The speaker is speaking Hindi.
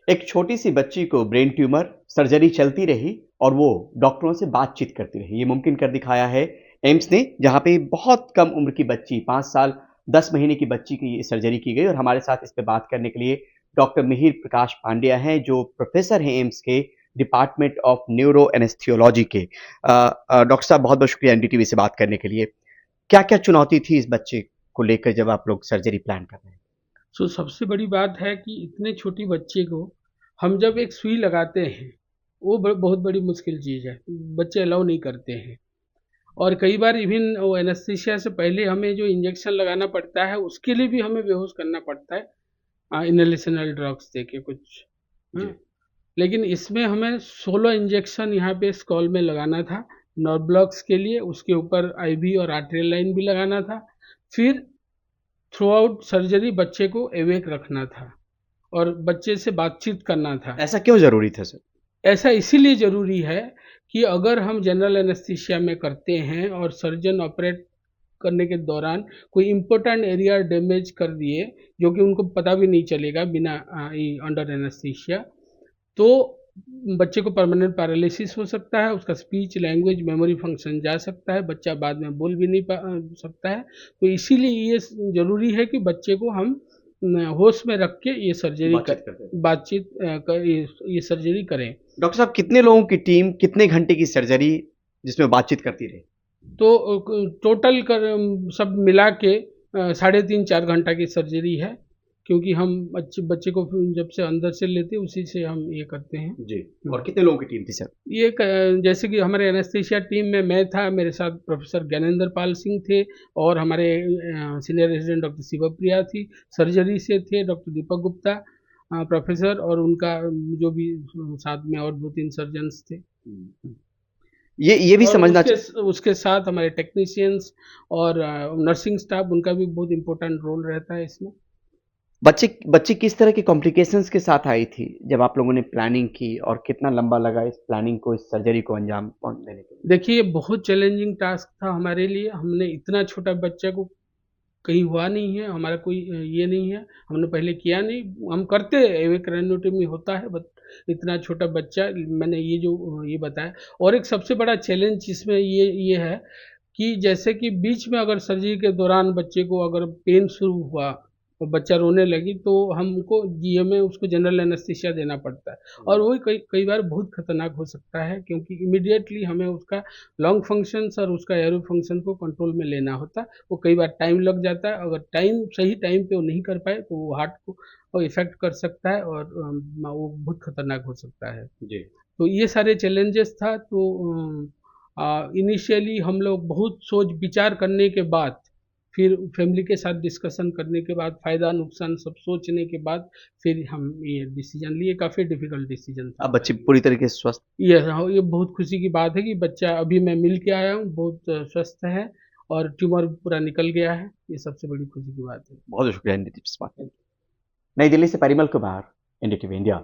एक छोटी सी बच्ची को ब्रेन ट्यूमर, सर्जरी चलती रही और वो डॉक्टरों से बातचीत करती रही। ये मुमकिन कर दिखाया है एम्स ने, जहाँ पे बहुत कम उम्र की बच्ची 5 साल 10 महीने की बच्ची की ये सर्जरी की गई। और हमारे साथ इस पे बात करने के लिए डॉक्टर मिहिर प्रकाश पांड्या हैं, जो प्रोफेसर हैं एम्स के डिपार्टमेंट ऑफ न्यूरो एनेस्थीसियोलॉजी के। डॉक्टर साहब, बहुत-बहुत शुक्रिया एनडीटीवी से बात करने के लिए। क्या-क्या चुनौती थी इस बच्चे को लेकर जब आप लोग सर्जरी प्लान कर रहे हैं? सबसे बड़ी बात है कि इतने छोटी बच्चे को हम जब एक सुई लगाते हैं, वो बहुत बड़ी मुश्किल चीज़ है। बच्चे अलाउ नहीं करते हैं और कई बार इवन वो एनेस्थीसिया से पहले हमें जो इंजेक्शन लगाना पड़ता है, उसके लिए भी हमें बेहोश करना पड़ता है, इनहेलेशनल ड्रग्स दे के कुछ। जी। हाँ, लेकिन इसमें हमें 16 इंजेक्शन यहाँ पे स्कॉल में लगाना था नर्व ब्लॉक्स के लिए, उसके ऊपर आईवी और आर्टेरियल लाइन भी लगाना था। फिर थ्रू आउट सर्जरी बच्चे को अवेक रखना था और बच्चे से बातचीत करना था। ऐसा क्यों ज़रूरी था सर? ऐसा इसीलिए ज़रूरी है कि अगर हम जनरल एनेस्थीसिया में करते हैं और सर्जन ऑपरेट करने के दौरान कोई इम्पोर्टेंट एरिया डैमेज कर दिए, जो कि उनको पता भी नहीं चलेगा बिना अंडर एनेस्थीसिया, तो बच्चे को परमानेंट पैरालिसिस हो सकता है, उसका स्पीच लैंग्वेज मेमोरी फंक्शन जा सकता है, बच्चा बाद में बोल भी नहीं सकता है। तो इसीलिए ये ज़रूरी है कि बच्चे को हम होश में रख के ये सर्जरी कर बातचीत करते थे। बातचीत ये सर्जरी करें। डॉक्टर साहब, कितने लोगों की टीम, कितने घंटे की सर्जरी जिसमें बातचीत करती रही? तो टोटल कर सब मिला के 3.5-4 घंटा की सर्जरी है, क्योंकि हम बच्चे बच्चे को फिर जब से अंदर से लेते हैं उसी से हम ये करते हैं। जी। और कितने लोगों की टीम थी सर? जैसे कि हमारे एनेस्थीसिया टीम में मैं था, मेरे साथ प्रोफेसर ज्ञानेंद्र पाल सिंह थे और हमारे सीनियर रेजिडेंट डॉक्टर शिवप्रिया थी। सर्जरी से थे डॉक्टर दीपक गुप्ता प्रोफेसर, और उनका जो भी साथ में और 2-3 सर्जन्स थे। ये भी और समझना उसके च उसके साथ हमारे टेक्नीशियंस और नर्सिंग स्टाफ, उनका भी बहुत इम्पोर्टेंट रोल रहता है इसमें। बच्ची बच्ची किस तरह के कॉम्प्लिकेशंस के साथ आई थी, जब आप लोगों ने प्लानिंग की, और कितना लंबा लगा इस प्लानिंग को, इस सर्जरी को अंजाम देने के लिए? देखिए, ये बहुत चैलेंजिंग टास्क था हमारे लिए। हमने इतना छोटा बच्चा को कहीं हुआ नहीं है, हमारा कोई ये नहीं है, हमने पहले किया नहीं। हम करते एविक रेनियोटॉमी होता है, बट इतना छोटा बच्चा, मैंने ये जो ये बताया। और एक सबसे बड़ा चैलेंज इसमें ये है कि जैसे कि बीच में अगर सर्जरी के दौरान बच्चे को अगर पेन शुरू हुआ और बच्चा रोने लगी, तो हमको जीएमए उसको जनरल एनेस्थीसिया देना पड़ता है। और वो कई कई बार बहुत खतरनाक हो सकता है, क्योंकि इमीडिएटली हमें उसका लंग फंक्शंस और उसका एरो फंक्शन को कंट्रोल में लेना होता है। वो कई बार टाइम लग जाता है, अगर सही टाइम पे वो नहीं कर पाए तो वो हार्ट को इफेक्ट कर सकता है और वो बहुत खतरनाक हो सकता है। जी। तो ये सारे चैलेंजेस था। तो इनिशियली हम लोग बहुत सोच विचार करने के बाद, फिर फैमिली के साथ डिस्कशन करने के बाद, फ़ायदा नुकसान सब सोचने के बाद, फिर हम ये डिसीजन लिए। काफ़ी डिफ़िकल्ट डिसीजन था अब बच्ची हमारे लिए। पूरी तरीके से स्वस्थ। ये बहुत खुशी की बात है कि बच्चा अभी मैं मिल के आया हूँ, बहुत स्वस्थ है और ट्यूमर पूरा निकल गया है। ये सबसे बड़ी खुशी की बात है। बहुत शुक्रिया एनडीटीवी से बात करने के लिए। नई दिल्ली से परिमल कुमार, एनडीटीवी इंडिया।